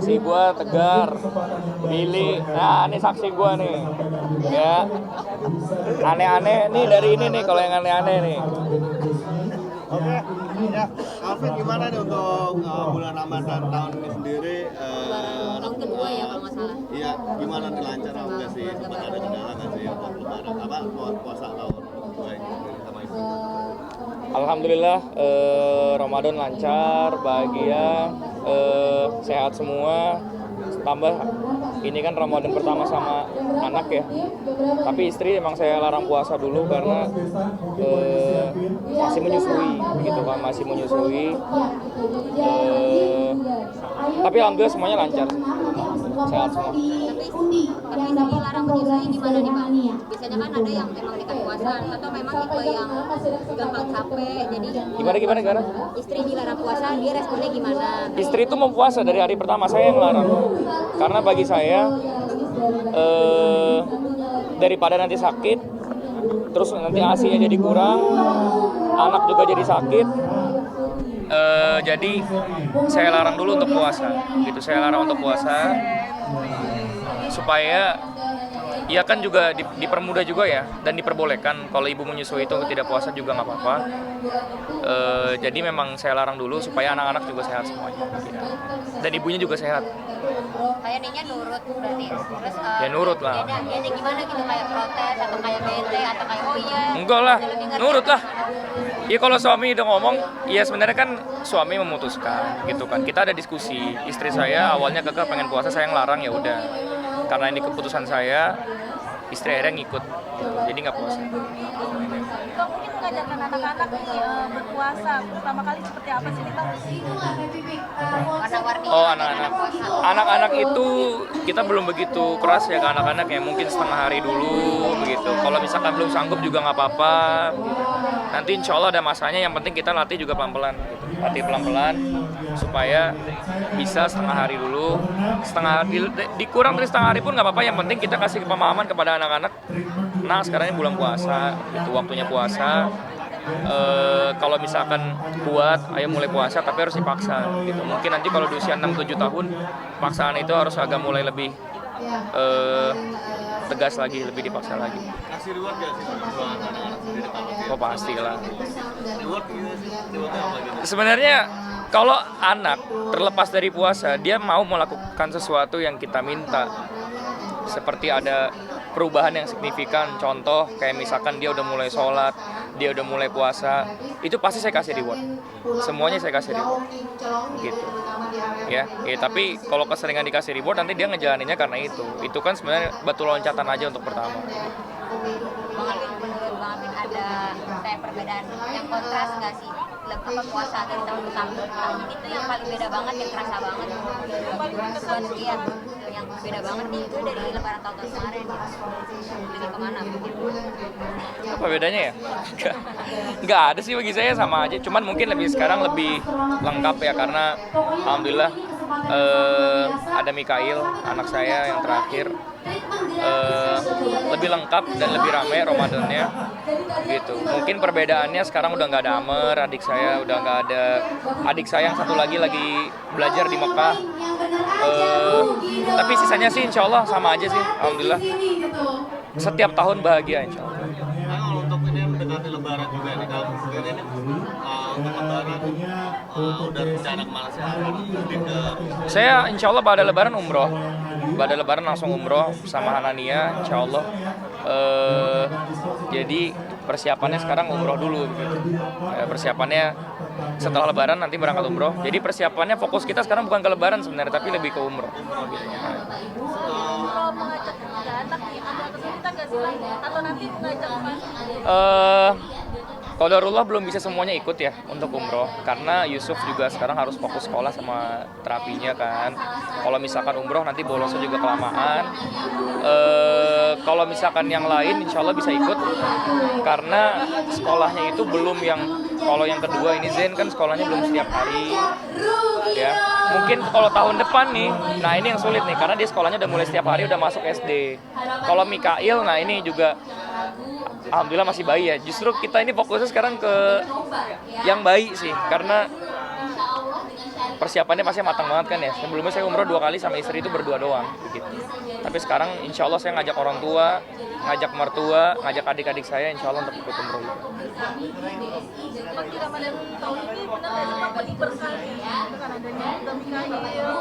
saksi gue Tegar, Billy. Nah ini saksi gue nih, ya. Aneh-aneh nih dari ini nih kalau yang aneh-aneh nih. Oke, ya, Alvin gimana nih untuk bulan Ramadan tahun ini sendiri? Tahun kedua ya kalau nggak salah. Iya, gimana nih lancar apa nggak sih? Sempat ada kendala nggak sih untuk lebaran? Apa puasa tahun kedua ini sama istri? Alhamdulillah Ramadan lancar, bahagia, sehat semua. Tambah ini kan Ramadan pertama sama anak ya. Tapi istri emang saya larang puasa dulu karena masih menyusui, gitu kan, masih menyusui. Tapi alhamdulillah semuanya lancar, sehat semua. Tapi dilarang menyusui gimana nih Pak? Biasanya kan ada yang emang nekat puasa atau memang tipe yang gampang capek, jadi Gimana? istri dilarang puasa, dia responnya gimana? Istri itu mau puasa dari hari pertama, saya yang larang. Karena bagi saya daripada nanti sakit, terus nanti ASI-nya jadi kurang, anak juga jadi sakit. Jadi saya larang dulu untuk puasa, gitu. Saya larang untuk puasa supaya ya kan juga dipermudah juga ya, dan diperbolehkan kalau ibu menyusui itu tidak puasa juga nggak apa-apa. Jadi memang saya larang dulu supaya anak-anak juga sehat semuanya, gitu. Dan ibunya juga sehat. Kayak Ninya nurut berarti. Terus Ya nurut lah. dia gimana gitu, kayak protes atau kayak bete atau kayak oh iya. Enggak lah, lebih ngerti nurut apa lah. gimana? Ya kalau suami udah ngomong, ya sebenarnya kan suami memutuskan, gitu kan. Kita ada diskusi. Istri saya awalnya kekeh pengen puasa, saya ngelarang, ya udah. Karena ini keputusan saya, istri akhirnya ngikut, jadi nggak puasa. Kak, mungkin mengajarkan anak-anak nih berpuasa pertama kali seperti apa sih kita? Warna-warni. Oh anak-anak itu kita belum begitu keras ya ke anak-anak ya, mungkin setengah hari dulu begitu. Kalau misalkan belum sanggup juga nggak apa-apa. Nanti insya Allah ada masanya, yang penting kita latih juga pelan-pelan, gitu. Latih pelan-pelan supaya bisa setengah hari dulu, dikurang dari setengah hari pun nggak apa-apa. Yang penting kita kasih pemahaman kepada anak-anak. Nah sekarang ini bulan puasa, itu waktunya puasa. Kalau misalkan kuat, ayo mulai puasa, tapi harus dipaksa, gitu. Mungkin nanti kalau di usia 6-7 tahun, paksaan itu harus agak mulai lebih tegas lagi, lebih dipaksa lagi. Kasih reward nggak sih buat anak-anak sendiri kalau Oh pastilah. reward gitu sih? Rewardnya apa gitu? Sebenarnya kalau anak terlepas dari puasa, dia mau melakukan sesuatu yang kita minta. Seperti ada perubahan yang signifikan, contoh kayak misalkan dia udah mulai sholat, dia udah mulai puasa, itu pasti saya kasih reward. Semuanya saya kasih reward, gitu. Ya, tapi kalau keseringan dikasih reward, nanti dia ngejalaninnya karena itu. Itu kan sebenarnya batu loncatan aja untuk pertama. Bang Alvin, menurut Bang Alvin ada kayak perbedaan yang kontras nggak sih? Apa puasa dari tahun ke tahun itu yang paling beda banget, yang kerasa banget. Buat dia yang beda banget nih itu dari lebaran tahun kemarin gitu. Lebih kemana? Apa bedanya ya? Nggak ada sih, bagi saya sama aja. Cuman mungkin sekarang lebih lengkap ya, karena alhamdulillah ada Mikail, anak saya yang terakhir. Lebih lengkap dan lebih ramai Ramadannya, gitu. Mungkin perbedaannya sekarang udah nggak ada Amer, adik saya udah nggak ada. Adik saya yang satu lagi belajar di Mekah. Tapi sisanya sih insya Allah sama aja sih, alhamdulillah. Setiap tahun bahagia insya Allah. Nah, kalau untuk ini mendekati lebaran juga nih, kalau sendiri ini untuk lebaran udah rencana kemana sih? Mudik ke Saya insya Allah pada lebaran umroh. Pada lebaran langsung umroh sama Hanania insya Allah. Jadi persiapannya sekarang umroh dulu, gitu. Persiapannya setelah lebaran nanti berangkat umroh. Jadi persiapannya fokus kita sekarang bukan ke lebaran sebenarnya, tapi lebih ke umroh, gitu. Kalau mengajak anak nih, ada kesulitan nggak sih Bang? Atau nanti mengajak apa? Qadarullah belum bisa semuanya ikut ya untuk umroh, karena Yusuf juga sekarang harus fokus sekolah sama terapinya kan. Kalau misalkan umroh nanti bolosnya juga kelamaan. Kalau misalkan yang lain insya Allah bisa ikut, karena sekolahnya itu belum yang, kalau yang kedua ini Zen kan sekolahnya belum setiap hari ya. Mungkin kalau tahun depan nih, nah ini yang sulit nih, karena dia sekolahnya udah mulai setiap hari, udah masuk SD. Kalau Mikail, nah ini juga alhamdulillah masih bayi ya. Justru kita ini fokusnya sekarang ke yang bayi sih, karena persiapannya pasti matang banget kan ya. Sebelumnya saya umroh 2 kali sama istri itu berdua doang gitu. Tapi sekarang insya Allah saya ngajak orang tua, ngajak mertua, ngajak adik-adik saya insya Allah untuk ikut umroh. Mas di Ramadan tahun ini benar nggak sih Bang diberkahi dengan adanya udah Mikail?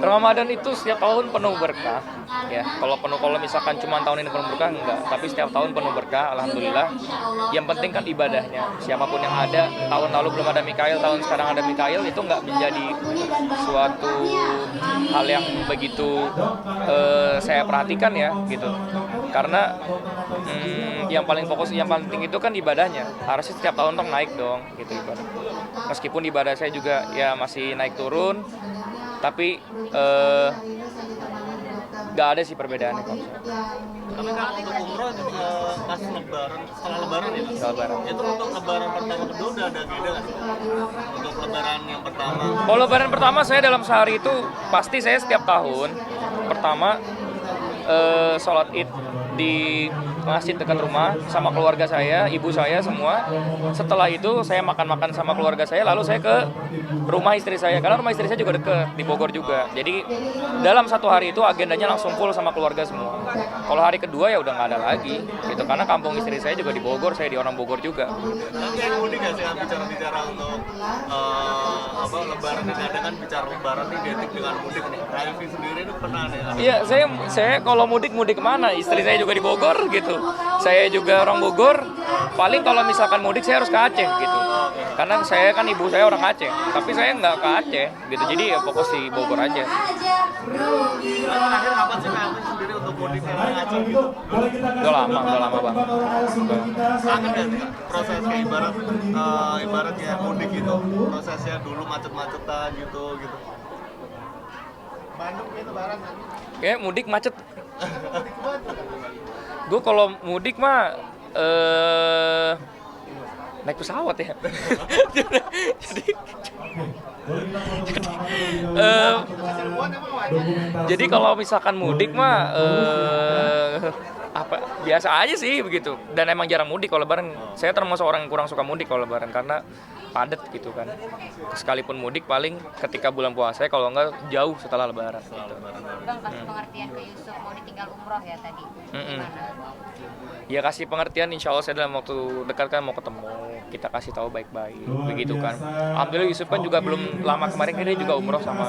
Ramadan itu setiap tahun penuh berkah ya. Kalau misalkan cuma tahun ini penuh berkah enggak, tapi setiap tahun penuh berkah alhamdulillah. Yang penting kan ibadahnya. Siapapun yang ada, tahun lalu belum ada Mikail, tahun sekarang ada Mikail, itu enggak menjadi suatu hal yang begitu saya perhatikan ya gitu. Karena yang paling fokus, yang penting itu kan ibadahnya. Harusnya setiap tahun tuh naik dong gitu ibadah. Meskipun ibadah saya juga ya masih naik turun, tapi nggak ada sih perbedaannya kok. Tapi kalau untuk umroh itu pas lebaran, setelah lebaran ya? Setelah lebaran. Itu untuk lebaran pertama kedua udah ada beda nggak sih? Untuk lebaran yang pertama. Kalau lebaran pertama saya dalam sehari itu pasti saya setiap tahun pertama sholat id di masjid dekat rumah sama keluarga saya, ibu saya semua. Setelah itu saya makan-makan sama keluarga saya, lalu saya ke rumah istri saya karena rumah istri saya juga dekat di Bogor juga. Jadi dalam satu hari itu agendanya langsung full sama keluarga semua. Kalau hari kedua ya udah nggak ada lagi gitu karena kampung istri saya juga di Bogor, saya di orang Bogor juga. Nanti yang mudik nggak sih bicara-bicara untuk lebaran ini ada kan bicara lebaran ini identik dengan mudik nih. Raifi sendiri itu pernah nih. Iya, saya kalau mudik kemana? Istri saya juga di Bogor gitu. Saya juga orang Bogor. Paling kalau misalkan mudik saya harus ke Aceh gitu. Karena saya kan ibu saya orang Aceh. Tapi saya nggak ke Aceh gitu. Jadi ya fokus di Bogor aja. Lalu terakhir kapan sih Raifi sendiri untuk mudik ke Aceh gitu? Udah lama banget. Kangen nggak sih proses kayak ibarat kayak mudik gitu, prosesnya dulu macet-macetan gitu. Bandung itu barang. Kayak mudik macet. Gue kalau mudik mah naik pesawat ya. Jadi kalau misalkan mudik mah biasa aja sih begitu. Dan emang jarang mudik kalau lebaran. Saya termasuk orang yang kurang suka mudik kalau lebaran karena padat gitu kan. Sekalipun mudik paling ketika bulan puasa, kalau enggak jauh setelah lebaran gitu. Bang, kasih pengertian ke Yusuf mau ditinggal umroh ya tadi. Gimana? Ya kasih pengertian, insya Allah saya dalam waktu dekat kan mau ketemu, kita kasih tahu baik-baik begitu kan. Alhamdulillah Yusuf kan juga belum lama kemarin dia juga umroh sama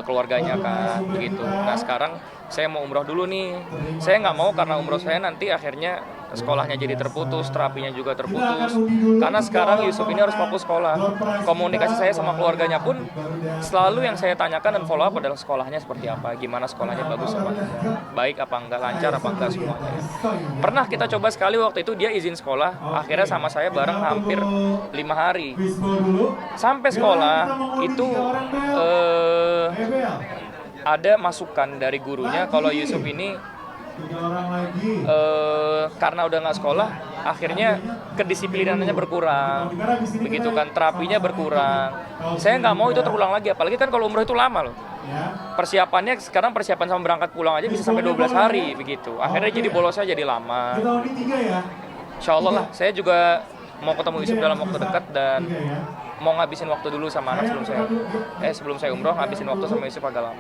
keluarganya kan begitu. Nah sekarang saya mau umroh dulu nih. Saya nggak mau karena umroh saya nanti akhirnya sekolahnya jadi terputus, terapinya juga terputus. Karena sekarang Yusuf ini harus fokus sekolah. Komunikasi saya sama keluarganya pun selalu yang saya tanyakan dan follow up adalah sekolahnya seperti apa, gimana sekolahnya bagus apa enggak, baik apa enggak, lancar apa enggak semuanya. Pernah kita coba sekali waktu itu dia izin sekolah, akhirnya sama saya bareng hampir 5 hari. Sampai sekolah itu ada masukan dari gurunya kalau Yusuf ini karena udah nggak sekolah, akhirnya kedisiplinannya berkurang, begitu kan, terapinya berkurang. Saya nggak mau itu terulang lagi, apalagi kan kalau umroh itu lama loh. Persiapannya sekarang persiapan sama berangkat pulang aja bisa sampai 12 hari begitu. Akhirnya jadi bolosnya jadi lama. Insya Allah lah, saya juga mau ketemu Yusuf dalam waktu dekat dan mau ngabisin waktu dulu sama anak sebelum saya umroh, ngabisin waktu sama Yusuf agak lama.